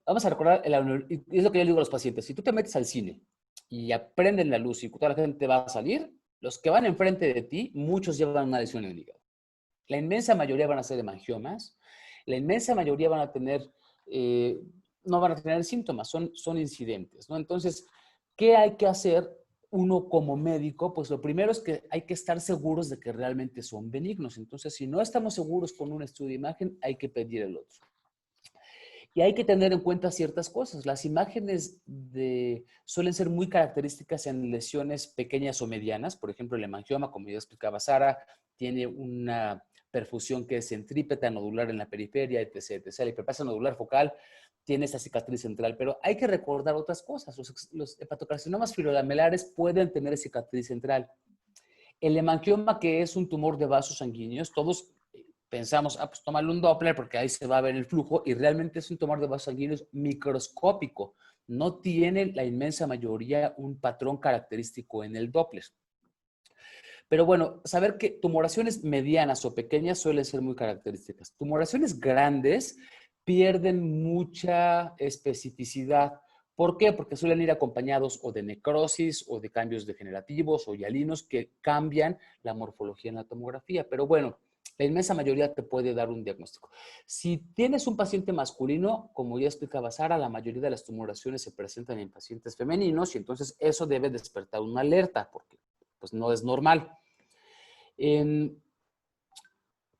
Vamos a recordar, y es lo que yo le digo a los pacientes: si tú te metes al cine y aprenden la luz y toda la gente va a salir, los que van enfrente de ti, muchos llevan una lesión en el hígado. La inmensa mayoría van a ser hemangiomas, la inmensa mayoría van a tener, no van a tener síntomas, son incidentes, ¿no? Entonces, ¿qué hay que hacer uno como médico? Pues lo primero es que hay que estar seguros de que realmente son benignos. Entonces, si no estamos seguros con un estudio de imagen, hay que pedir el otro. Y hay que tener en cuenta ciertas cosas. Las imágenes suelen ser muy características en lesiones pequeñas o medianas. Por ejemplo, el hemangioma, como ya explicaba Sara, tiene una perfusión que es centrípeta, nodular en la periferia, etc. La hiperplasia nodular focal tiene esta cicatriz central. Pero hay que recordar otras cosas. Los hepatocarcinomas filolamelares pueden tener cicatriz central. El hemangioma, que es un tumor de vasos sanguíneos, todos pensamos, pues tómale un Doppler porque ahí se va a ver el flujo, y realmente es un tumor de vasos sanguíneos microscópico. No tiene la inmensa mayoría un patrón característico en el Doppler. Pero bueno, saber que tumoraciones medianas o pequeñas suelen ser muy características. Tumoraciones grandes pierden mucha especificidad. ¿Por qué? Porque suelen ir acompañados o de necrosis o de cambios degenerativos o hialinos que cambian la morfología en la tomografía. Pero bueno, La inmensa mayoría te puede dar un diagnóstico. Si tienes un paciente masculino, como ya explicaba Sara, la mayoría de las tumoraciones se presentan en pacientes femeninos y entonces eso debe despertar una alerta porque pues, no es normal.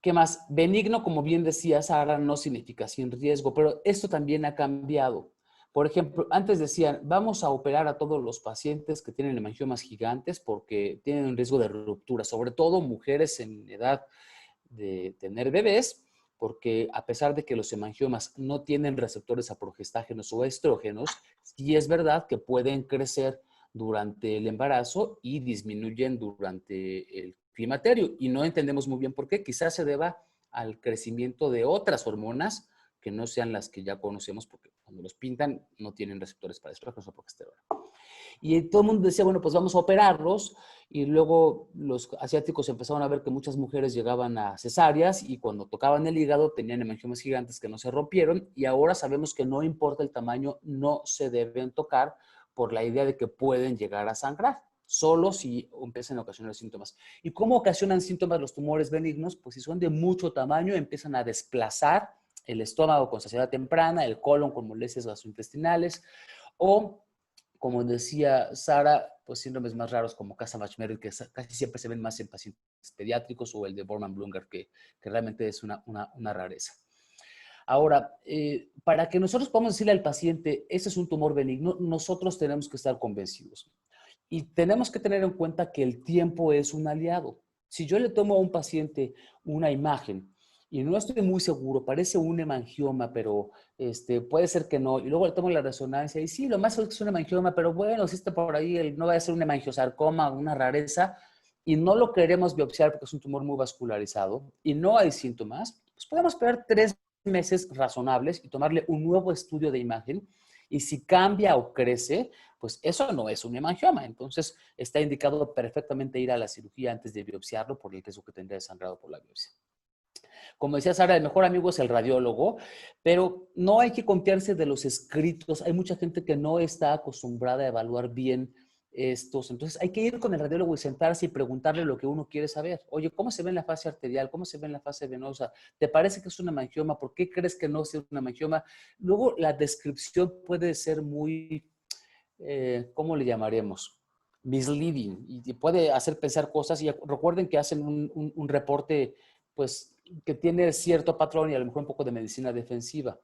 ¿Qué más? Benigno, como bien decía Sara, no significa sin riesgo, pero esto también ha cambiado. Por ejemplo, antes decían, vamos a operar a todos los pacientes que tienen hemangiomas gigantes porque tienen un riesgo de ruptura, sobre todo mujeres en edad de tener bebés, porque a pesar de que los hemangiomas no tienen receptores a progestágenos o estrógenos, sí es verdad que pueden crecer durante el embarazo y disminuyen durante el climaterio. Y no entendemos muy bien por qué. Quizás se deba al crecimiento de otras hormonas que no sean las que ya conocemos, porque cuando los pintan no tienen receptores para estrógenos o progesterona. Y todo el mundo decía, bueno, pues vamos a operarlos. Y luego los asiáticos empezaron a ver que muchas mujeres llegaban a cesáreas y cuando tocaban el hígado tenían hemangiomas gigantes que no se rompieron. Y ahora sabemos que no importa el tamaño, no se deben tocar por la idea de que pueden llegar a sangrar, solo si empiezan a ocasionar síntomas. ¿Y cómo ocasionan síntomas los tumores benignos? Pues si son de mucho tamaño, empiezan a desplazar el estómago con saciedad temprana, el colon con molestias gastrointestinales o, como decía Sara, pues síndromes más raros como Casa-Machmery, que casi siempre se ven más en pacientes pediátricos, o el de Bormann-Blunger, que realmente es una rareza. Ahora, para que nosotros podamos decirle al paciente, ese es un tumor benigno, nosotros tenemos que estar convencidos. Y tenemos que tener en cuenta que el tiempo es un aliado. Si yo le tomo a un paciente una imagen y no estoy muy seguro, parece un hemangioma, pero puede ser que no, y luego le tomo la resonancia y sí, lo más seguro es que es un hemangioma, pero bueno, si está por ahí, no va a ser un hemangiosarcoma, una rareza, y no lo queremos biopsiar porque es un tumor muy vascularizado y no hay síntomas, pues podemos esperar 3 meses razonables y tomarle un nuevo estudio de imagen, y si cambia o crece, pues eso no es un hemangioma. Entonces está indicado perfectamente ir a la cirugía antes de biopsiarlo por el riesgo que tendría de sangrado por la biopsia. Como decía Sara, el mejor amigo es el radiólogo, pero no hay que confiarse de los escritos. Hay mucha gente que no está acostumbrada a evaluar bien estos. Entonces hay que ir con el radiólogo y sentarse y preguntarle lo que uno quiere saber. Oye, ¿cómo se ve en la fase arterial? ¿Cómo se ve en la fase venosa? ¿Te parece que es una hemangioma? ¿Por qué crees que no es una hemangioma? Luego la descripción puede ser muy, ¿cómo le llamaremos? Misleading, y puede hacer pensar cosas. Y recuerden que hacen un reporte, pues, que tiene cierto patrón y a lo mejor un poco de medicina defensiva.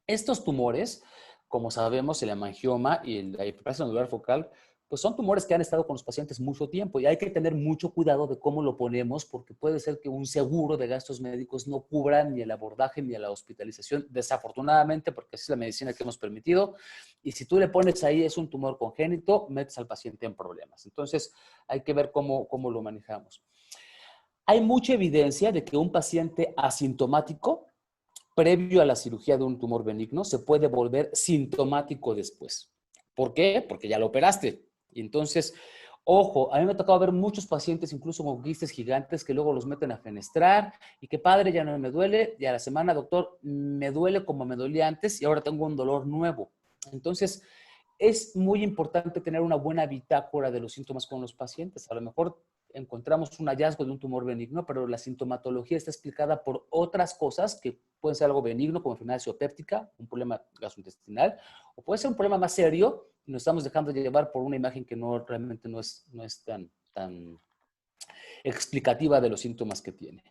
Estos tumores, como sabemos, el hemangioma y la hiperplasia nodular focal, pues son tumores que han estado con los pacientes mucho tiempo y hay que tener mucho cuidado de cómo lo ponemos porque puede ser que un seguro de gastos médicos no cubra ni el abordaje ni la hospitalización, desafortunadamente, porque así es la medicina que hemos permitido. Y si tú le pones ahí es un tumor congénito, metes al paciente en problemas. Entonces hay que ver cómo lo manejamos. Hay mucha evidencia de que un paciente asintomático previo a la cirugía de un tumor benigno se puede volver sintomático después. ¿Por qué? Porque ya lo operaste. Y entonces, ojo, a mí me ha tocado ver muchos pacientes, incluso con quistes gigantes, que luego los meten a fenestrar y que padre, ya no me duele, y a la semana, doctor, me duele como me dolía antes y ahora tengo un dolor nuevo. Entonces, es muy importante tener una buena bitácora de los síntomas con los pacientes. A lo mejor encontramos un hallazgo de un tumor benigno, pero la sintomatología está explicada por otras cosas que pueden ser algo benigno, como enfermedad ciotéptica, un problema gastrointestinal, o puede ser un problema más serio y nos estamos dejando llevar por una imagen que realmente no es tan explicativa de los síntomas que tiene.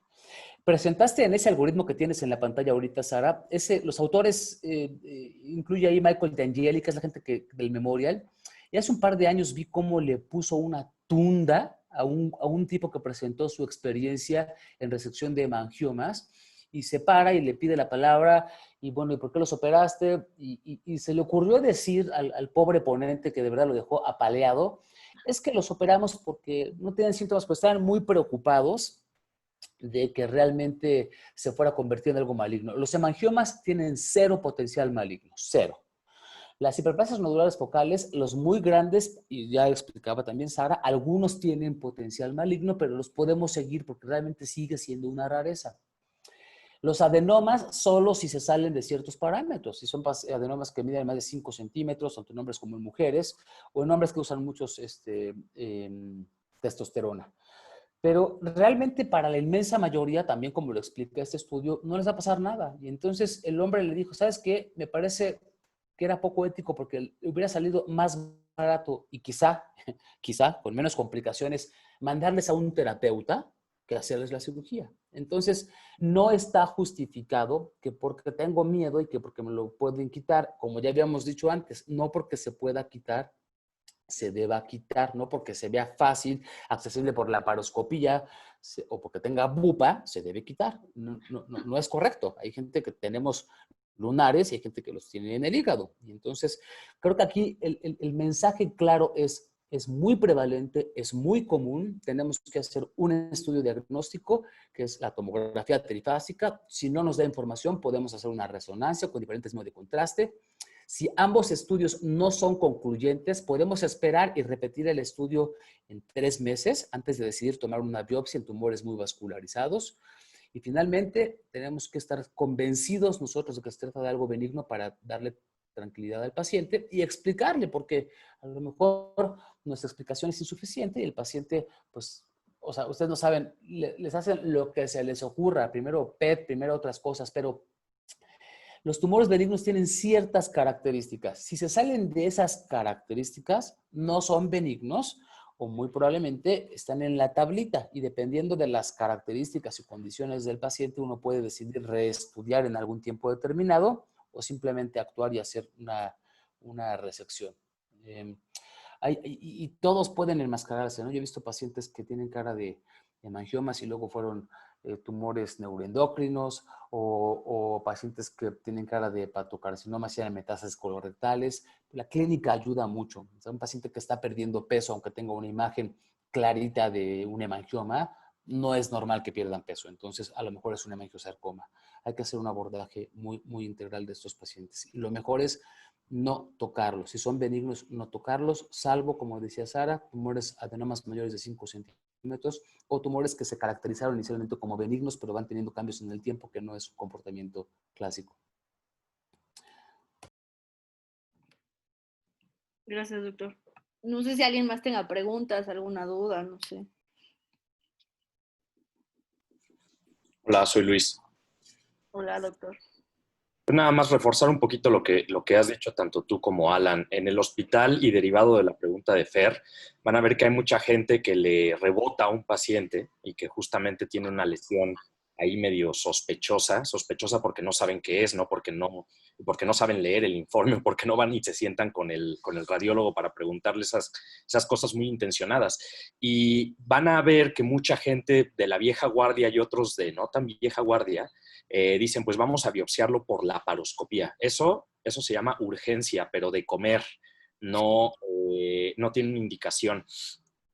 Presentaste en ese algoritmo que tienes en la pantalla ahorita, Sara, los autores, incluye ahí Michael D'Angeli, que es la gente del Memorial, y hace un par de años vi cómo le puso una tunda a un tipo que presentó su experiencia en resección de hemangiomas, y se para y le pide la palabra, y bueno, ¿y por qué los operaste? Y se le ocurrió decir al pobre ponente, que de verdad lo dejó apaleado, es que los operamos porque no tienen síntomas, pues estaban muy preocupados de que realmente se fuera a convertir en algo maligno. Los hemangiomas tienen cero potencial maligno, cero. Las hiperplasias nodulares focales, los muy grandes, y ya explicaba también Sara, algunos tienen potencial maligno, pero los podemos seguir porque realmente sigue siendo una rareza. Los adenomas solo si se salen de ciertos parámetros, si son adenomas que miden más de 5 centímetros, tanto en hombres como en mujeres, o en hombres que usan muchos testosterona. Pero realmente para la inmensa mayoría, también como lo explica este estudio, no les va a pasar nada. Y entonces el hombre le dijo, ¿sabes qué? Me parece que era poco ético porque hubiera salido más barato y quizá con menos complicaciones, mandarles a un terapeuta que hacerles la cirugía. Entonces, no está justificado que porque tengo miedo y que porque me lo pueden quitar, como ya habíamos dicho antes, no porque se pueda quitar, se deba quitar, no porque se vea fácil, accesible por la paroscopía o porque tenga bupa, se debe quitar. No es correcto. Hay gente que tenemos lunares y hay gente que los tiene en el hígado. Y entonces, creo que aquí el mensaje claro es muy prevalente, es muy común. Tenemos que hacer un estudio diagnóstico, que es la tomografía trifásica. Si no nos da información, podemos hacer una resonancia con diferentes modos de contraste. Si ambos estudios no son concluyentes, podemos esperar y repetir el estudio en 3 meses antes de decidir tomar una biopsia en tumores muy vascularizados. Y finalmente, tenemos que estar convencidos nosotros de que se trata de algo benigno para darle tranquilidad al paciente y explicarle, porque a lo mejor nuestra explicación es insuficiente y el paciente, pues, o sea, ustedes no saben, les hacen lo que se les ocurra, primero PET, primero otras cosas, pero los tumores benignos tienen ciertas características. Si se salen de esas características, no son benignos o muy probablemente están en la tablita y dependiendo de las características y condiciones del paciente, uno puede decidir reestudiar en algún tiempo determinado o simplemente actuar y hacer una resección. Eh, y todos pueden enmascararse, ¿no? Yo he visto pacientes que tienen cara de hemangiomas y luego fueron tumores neuroendocrinos o pacientes que tienen cara de hepatocarcinomas y eran metástasis colorectales. La clínica ayuda mucho. O sea, un paciente que está perdiendo peso, aunque tenga una imagen clarita de un hemangioma, no es normal que pierdan peso. Entonces, a lo mejor es un hemangiosarcoma. Hay que hacer un abordaje muy, muy integral de estos pacientes. Y lo mejor es no tocarlos. Si son benignos, no tocarlos, salvo, como decía Sara, tumores adenomas mayores de 5 centímetros o tumores que se caracterizaron inicialmente como benignos, pero van teniendo cambios en el tiempo, que no es un comportamiento clásico. Gracias, doctor. No sé si alguien más tenga preguntas, alguna duda, no sé. Hola, soy Luis. Hola, doctor. Nada más reforzar un poquito lo que has dicho tanto tú como Alan. En el hospital y derivado de la pregunta de Fer, van a ver que hay mucha gente que le rebota a un paciente y que justamente tiene una lesión ahí medio sospechosa porque no saben qué es, ¿no? Porque no saben leer el informe, porque no van y se sientan con el radiólogo para preguntarle esas cosas muy intencionadas. Y van a ver que mucha gente de la vieja guardia y otros de no tan vieja guardia dicen, pues vamos a biopsiarlo por la paroscopía. Eso se llama urgencia, pero de comer, no tiene una indicación.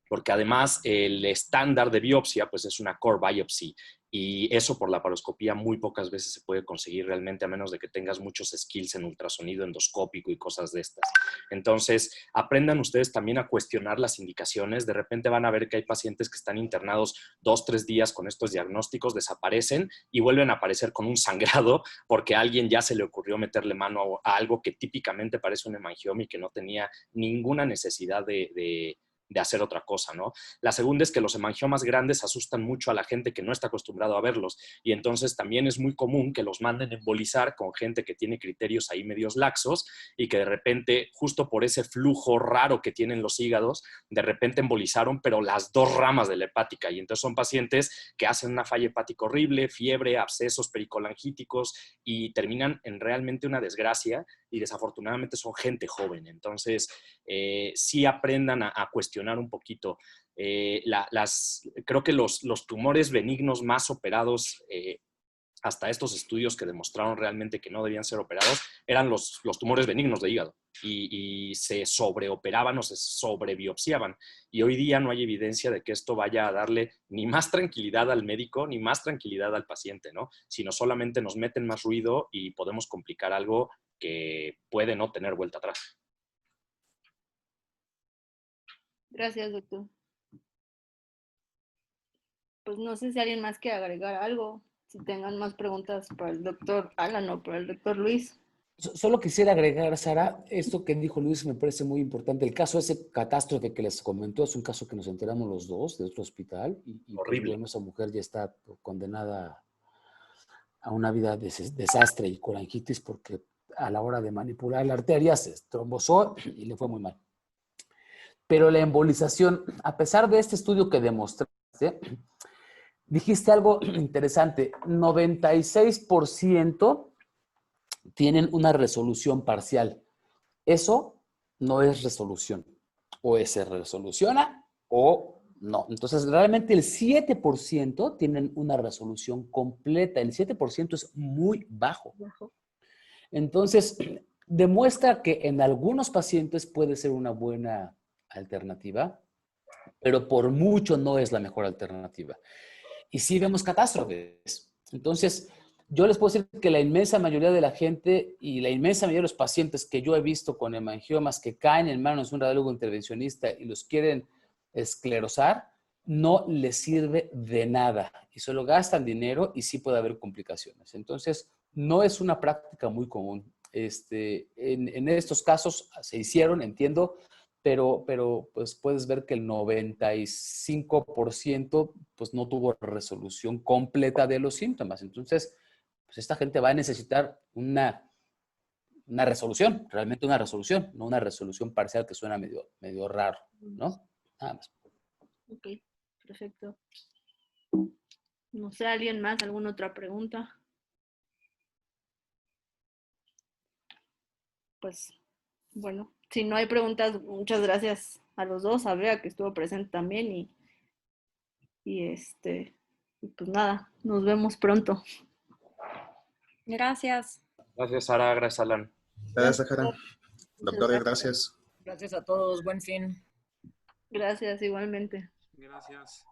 Porque además el estándar de biopsia pues es una core biopsy y eso por la paroscopía muy pocas veces se puede conseguir realmente a menos de que tengas muchos skills en ultrasonido endoscópico y cosas de estas. Entonces, aprendan ustedes también a cuestionar las indicaciones. De repente van a ver que hay pacientes que están internados 2-3 días con estos diagnósticos, desaparecen y vuelven a aparecer con un sangrado porque a alguien ya se le ocurrió meterle mano a algo que típicamente parece un hemangioma y que no tenía ninguna necesidad de hacer otra cosa, ¿no? La segunda es que los hemangiomas grandes asustan mucho a la gente que no está acostumbrado a verlos y entonces también es muy común que los manden embolizar con gente que tiene criterios ahí medios laxos y que de repente, justo por ese flujo raro que tienen los hígados, de repente embolizaron, pero las 2 ramas de la hepática y entonces son pacientes que hacen una falla hepática horrible, fiebre, abscesos pericolangíticos y terminan en realmente una desgracia y desafortunadamente son gente joven. Entonces, sí aprendan a cuestionar un poquito. Creo que los tumores benignos más operados, hasta estos estudios que demostraron realmente que no debían ser operados, eran los tumores benignos de hígado y se sobreoperaban o se sobrebiopsiaban. Y hoy día no hay evidencia de que esto vaya a darle ni más tranquilidad al médico ni más tranquilidad al paciente, ¿no? Sino solamente nos meten más ruido y podemos complicar algo que puede no tener vuelta atrás. Gracias, doctor. Pues no sé si alguien más quiere agregar algo, si tengan más preguntas para el doctor Alan o para el doctor Luis. Solo quisiera agregar, Sara, esto que dijo Luis me parece muy importante. El caso ese catástrofe que les comentó es un caso que nos enteramos los dos de otro hospital y pues, Horrible. bueno, esa mujer ya está condenada a una vida de desastre y colangitis porque a la hora de manipular la arteria se trombosó y le fue muy mal. Pero la embolización, a pesar de este estudio que demostraste, dijiste algo interesante, 96% tienen una resolución parcial. Eso no es resolución. O se resoluciona o no. Entonces, realmente el 7% tienen una resolución completa. El 7% es muy bajo. Entonces, demuestra que en algunos pacientes puede ser una buena alternativa, pero por mucho no es la mejor alternativa. Y sí vemos catástrofes. Entonces, yo les puedo decir que la inmensa mayoría de la gente y la inmensa mayoría de los pacientes que yo he visto con hemangiomas que caen en manos de un radiólogo intervencionista y los quieren esclerosar, no les sirve de nada y solo gastan dinero y sí puede haber complicaciones. Entonces, no es una práctica muy común. En estos casos se hicieron, entiendo, pero pues puedes ver que el 95% pues no tuvo resolución completa de los síntomas. Entonces, pues esta gente va a necesitar una resolución, realmente una resolución, no una resolución parcial que suena medio raro, ¿no? Nada más. Ok, perfecto. No sé, ¿alguien más? ¿Alguna otra pregunta? Pues, bueno, si no hay preguntas, muchas gracias a los dos, a Bea que estuvo presente también y pues nada, nos vemos pronto. Gracias. Gracias, Sara. Gracias, Alan. Gracias, Sara. Muchas Doctor, gracias. Gracias a todos, buen fin. Gracias, igualmente. Gracias.